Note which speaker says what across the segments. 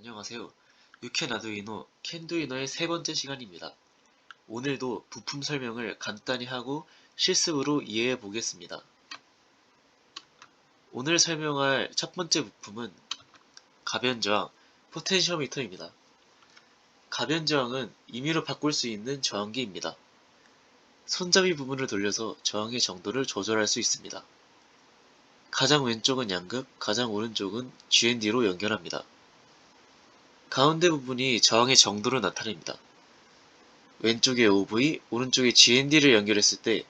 Speaker 1: 안녕하세요. 유캔 아두이노 캔두이노의 세 번째 시간입니다. 오늘도 부품 설명을 간단히 하고 실습으로 이해해 보겠습니다. 오늘 설명할 첫 번째 부품은 가변저항 포텐시오미터입니다. 가변저항은 임의로 바꿀 수 있는 저항기입니다. 손잡이 부분을 돌려서 저항의 정도를 조절할 수 있습니다. 가장 왼쪽은 양극, 가장 오른쪽은 GND로 연결합니다. 가운데 부분이 저항의 정도를 나타냅니다. 왼쪽에 OV, 오른쪽에 GND를 연결했을 때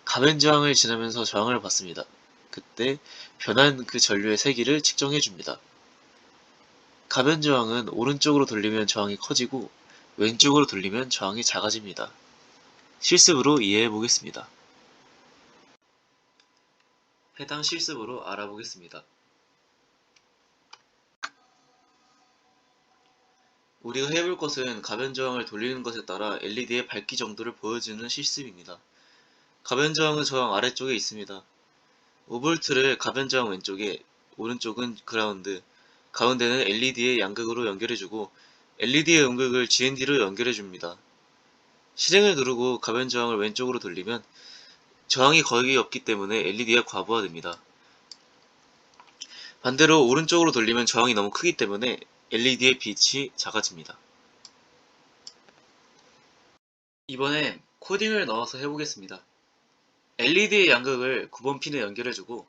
Speaker 1: 가변 저항을 지나면서 저항을 받습니다. 그때 변한 그 전류의 세기를 측정해줍니다. 가변 저항은 오른쪽으로 돌리면 저항이 커지고 왼쪽으로 돌리면 저항이 작아집니다. 실습으로 이해해 보겠습니다. 해당 실습으로 알아보겠습니다. 우리가 해볼 것은 가변 저항을 돌리는 것에 따라 LED의 밝기 정도를 보여주는 실습입니다. 가변 저항은 저항 아래쪽에 있습니다. 5V를 가변 저항 왼쪽에, 오른쪽은 그라운드, 가운데는 LED의 양극으로 연결해주고 LED의 음극을 GND로 연결해줍니다. 실행을 누르고 가변 저항을 왼쪽으로 돌리면 저항이 거의 없기 때문에 LED가 과부하됩니다. 반대로 오른쪽으로 돌리면 저항이 너무 크기 때문에 LED의 빛이 작아집니다. 이번엔 코딩을 넣어서 해보겠습니다. LED의 양극을 9번 핀에 연결해주고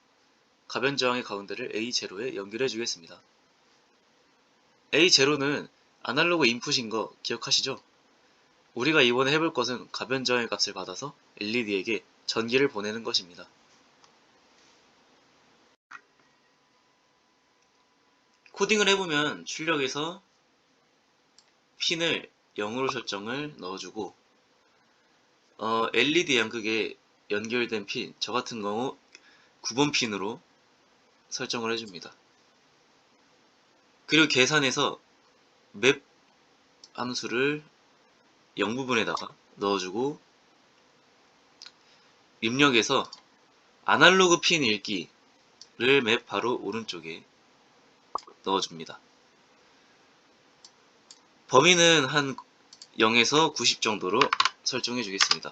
Speaker 1: 가변 저항의 가운데를 A0에 연결해주겠습니다. A0는 아날로그 인풋인 거 기억하시죠? 우리가 이번에 해볼 것은 가변 저항의 값을 받아서 LED에게 전기를 보내는 것입니다. 코딩을 해보면 출력에서 핀을 0으로 설정을 넣어주고 LED 양극에 연결된 핀, 저 같은 경우 9번 핀으로 설정을 해줍니다. 그리고 계산해서 맵 함수를 0부분에다가 넣어주고 입력해서 아날로그 핀 읽기를 맵 바로 오른쪽에 넣어줍니다. 범위는 한 0에서 90 정도로 설정해 주겠습니다.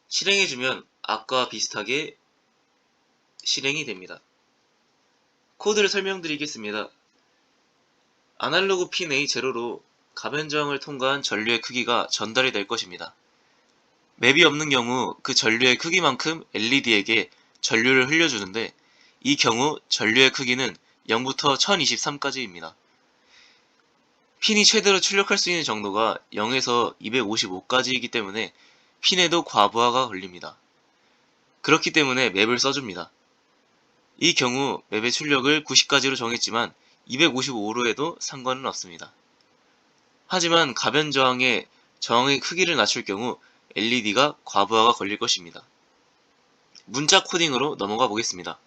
Speaker 1: 실행해주면 아까와 비슷하게 실행이 됩니다. 코드를 설명드리겠습니다. 아날로그 핀 A0로 가변 저항을 통과한 전류의 크기가 전달이 될 것입니다. 맵이 없는 경우 그 전류의 크기만큼 LED에게 전류를 흘려주는데 이 경우 전류의 크기는 0부터 1023까지입니다. 핀이 최대로 출력할 수 있는 정도가 0에서 255까지이기 때문에 핀에도 과부하가 걸립니다. 그렇기 때문에 맵을 써줍니다. 이 경우 맵의 출력을 90까지로 정했지만 255로 해도 상관은 없습니다. 하지만 가변 저항의 크기를 낮출 경우 LED가 과부하가 걸릴 것입니다. 문자 코딩으로 넘어가 보겠습니다.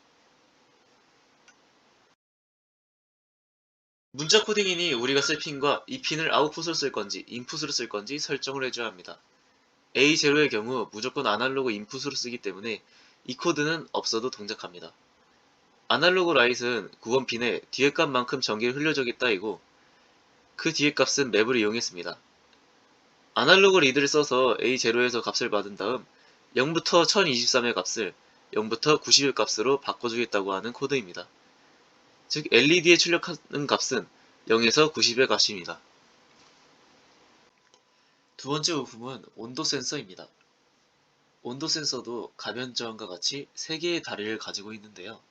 Speaker 1: 문자 코딩이니 우리가 쓸 핀과 이 핀을 아웃풋으로 쓸 건지 인풋으로 쓸 건지 설정을 해줘야 합니다. A0의 경우 무조건 아날로그 인풋으로 쓰기 때문에 이 코드는 없어도 동작합니다. 아날로그 라이트는 9번 핀에 뒤에 값만큼 전기를 흘려주겠다이고 그 뒤에 값은 맵을 이용했습니다. 아날로그 리드를 써서 A0에서 값을 받은 다음 0부터 1023의 값을 0부터 90의 값으로 바꿔주겠다고 하는 코드입니다. 즉 LED에 출력하는 값은 0에서 90의 값입니다. 두 번째 부품은 온도 센서입니다. 온도 센서도 가변 저항과 같이 3개의 다리를 가지고 있는데요.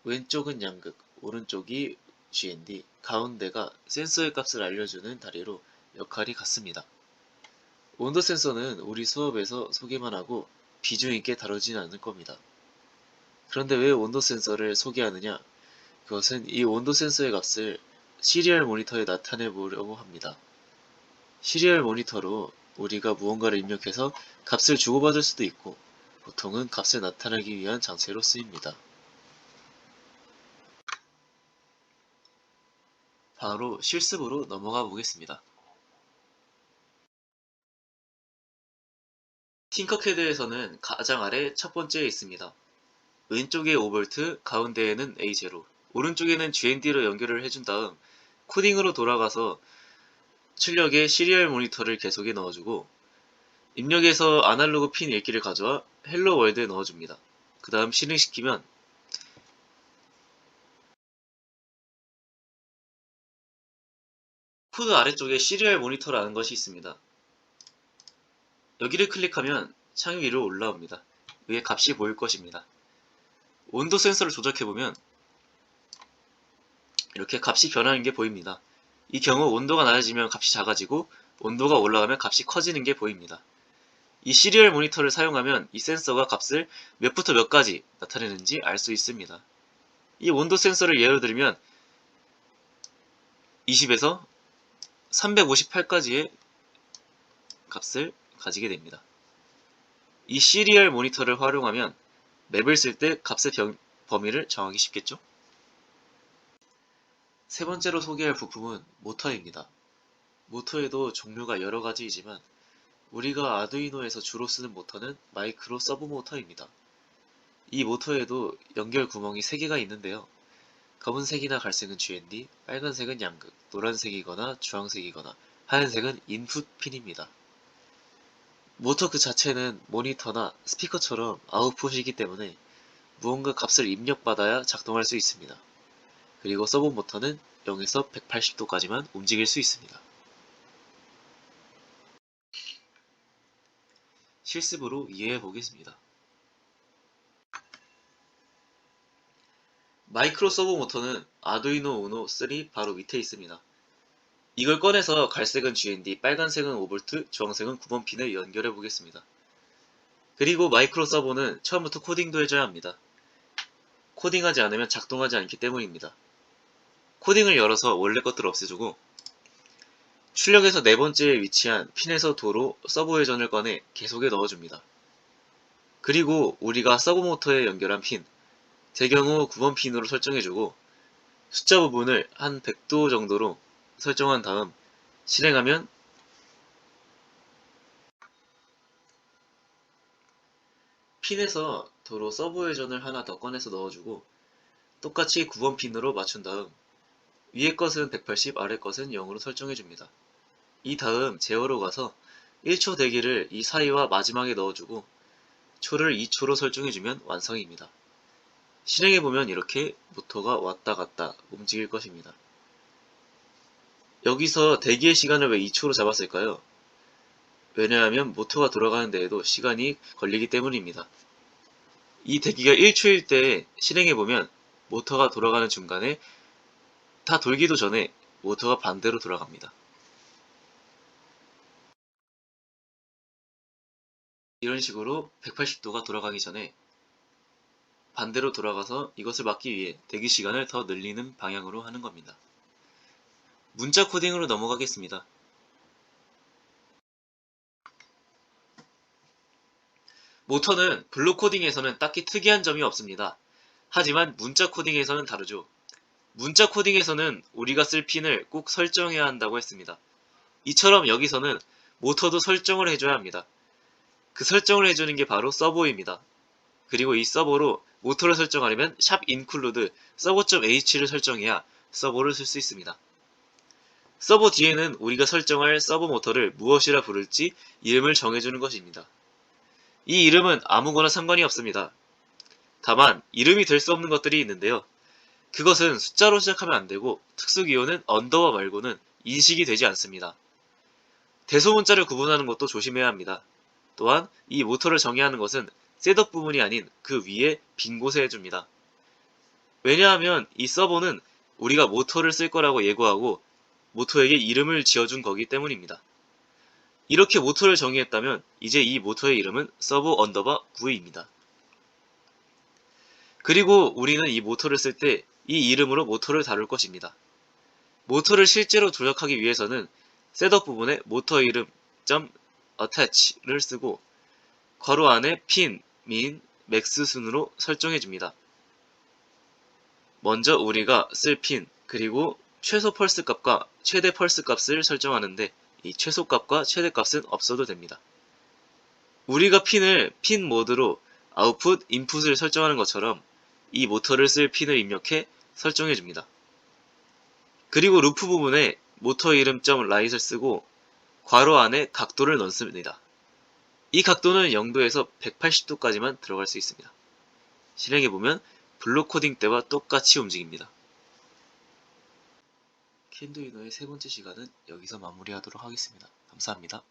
Speaker 1: 왼쪽은 양극, 오른쪽이 GND, 가운데가 센서의 값을 알려주는 다리로 역할이 같습니다. 온도 센서는 우리 수업에서 소개만 하고 비중 있게 다루진 않을 겁니다. 그런데 왜 온도 센서를 소개하느냐? 그것은 이 온도 센서의 값을 시리얼 모니터에 나타내 보려고 합니다. 시리얼 모니터로 우리가 무언가를 입력해서 값을 주고받을 수도 있고 보통은 값을 나타내기 위한 장치로 쓰입니다. 바로 실습으로 넘어가 보겠습니다. 팅커캐드에서는 가장 아래 첫 번째에 있습니다. 왼쪽에 5V, 가운데에는 A0, 오른쪽에는 GND로 연결을 해준 다음 코딩으로 돌아가서 출력에 시리얼 모니터를 계속에 넣어주고 입력에서 아날로그 핀 읽기를 가져와 헬로 월드에 넣어줍니다. 그 다음 실행시키면 코드 아래쪽에 시리얼 모니터라는 것이 있습니다. 여기를 클릭하면 창 위로 올라옵니다. 위에 값이 보일 것입니다. 온도 센서를 조작해보면 이렇게 값이 변하는 게 보입니다. 이 경우 온도가 낮아지면 값이 작아지고 온도가 올라가면 값이 커지는 게 보입니다. 이 시리얼 모니터를 사용하면 이 센서가 값을 몇부터 몇까지 나타내는지 알 수 있습니다. 이 온도 센서를 예로 들면 20에서 358까지의 값을 가지게 됩니다. 이 시리얼 모니터를 활용하면 맵을 쓸 때 값의 범위를 정하기 쉽겠죠? 세 번째로 소개할 부품은 모터입니다. 모터에도 종류가 여러 가지이지만 우리가 아두이노에서 주로 쓰는 모터는 마이크로 서브 모터입니다. 이 모터에도 연결 구멍이 3개가 있는데요. 검은색이나 갈색은 GND, 빨간색은 양극, 노란색이거나 주황색이거나 하얀색은 인풋 핀입니다. 모터 그 자체는 모니터나 스피커처럼 아웃풋이기 때문에 무언가 값을 입력받아야 작동할 수 있습니다. 그리고 서브 모터는 0에서 180도까지만 움직일 수 있습니다. 실습으로 이해해 보겠습니다. 마이크로 서브 모터는 아두이노 우노 3 바로 밑에 있습니다. 이걸 꺼내서 갈색은 GND, 빨간색은 5V, 주황색은 9번 핀을 연결해 보겠습니다. 그리고 마이크로 서버는 처음부터 코딩도 해줘야 합니다. 코딩하지 않으면 작동하지 않기 때문입니다. 코딩을 열어서 원래 것들을 없애주고 출력에서 네 번째에 위치한 핀에서 도로 서버 회전을 꺼내 계속에 넣어줍니다. 그리고 우리가 서버 모터에 연결한 핀, 제 경우 9번 핀으로 설정해주고 숫자 부분을 한 100도 정도로 설정한 다음 실행하면 핀에서 도로 서버 회전을 하나 더 꺼내서 넣어주고 똑같이 9번 핀으로 맞춘 다음 위에 것은 180, 아래 것은 0으로 설정해줍니다. 이 다음 제어로 가서 1초 대기를 이 사이와 마지막에 넣어주고 초를 2초로 설정해주면 완성입니다. 실행해보면 이렇게 모터가 왔다 갔다 움직일 것입니다. 여기서 대기의 시간을 왜 2초로 잡았을까요? 왜냐하면 모터가 돌아가는 데에도 시간이 걸리기 때문입니다. 이 대기가 1초일 때 실행해보면 모터가 돌아가는 중간에 다 돌기도 전에 모터가 반대로 돌아갑니다. 이런 식으로 180도가 돌아가기 전에 반대로 돌아가서 이것을 막기 위해 대기 시간을 더 늘리는 방향으로 하는 겁니다. 문자 코딩으로 넘어가겠습니다. 모터는 블록 코딩에서는 딱히 특이한 점이 없습니다. 하지만 문자 코딩에서는 다르죠. 문자 코딩에서는 우리가 쓸 핀을 꼭 설정해야 한다고 했습니다. 이처럼 여기서는 모터도 설정을 해줘야 합니다. 그 설정을 해주는 게 바로 서버입니다. 그리고 이 서버로 모터를 설정하려면 샵 include server.h를 설정해야 서버를 쓸 수 있습니다. 서버 뒤에는 우리가 설정할 서버 모터를 무엇이라 부를지 이름을 정해주는 것입니다. 이 이름은 아무거나 상관이 없습니다. 다만 이름이 될 수 없는 것들이 있는데요. 그것은 숫자로 시작하면 안되고 특수기호는 언더바 말고는 인식이 되지 않습니다. 대소문자를 구분하는 것도 조심해야 합니다. 또한 이 모터를 정의하는 것은 셋업 부분이 아닌 그 위에 빈 곳에 해줍니다. 왜냐하면 이 서버는 우리가 모터를 쓸 거라고 예고하고 모터에게 이름을 지어준 거기 때문입니다. 이렇게 모터를 정의했다면 이제 이 모터의 이름은 서버 언더바 9입니다. 그리고 우리는 이 모터를 쓸 때 이 이름으로 모터를 다룰 것입니다. 모터를 실제로 조작하기 위해서는 셋업 부분에 모터 이름 .attach를 쓰고 괄호 안에 핀, 민, 맥스 순으로 설정해줍니다. 먼저 우리가 쓸 핀, 그리고 최소 펄스 값과 최대 펄스 값을 설정하는데 이 최소 값과 최대 값은 없어도 됩니다. 우리가 핀 모드로 아웃풋, 인풋을 설정하는 것처럼 이 모터를 쓸 핀을 입력해 설정해줍니다. 그리고 루프 부분에 모터 이름 .light을 쓰고 괄호 안에 각도를 넣습니다. 이 각도는 0도에서 180도까지만 들어갈 수 있습니다. 실행해보면 블록 코딩 때와 똑같이 움직입니다. 캔두이노의 세 번째 시간은 여기서 마무리하도록 하겠습니다. 감사합니다.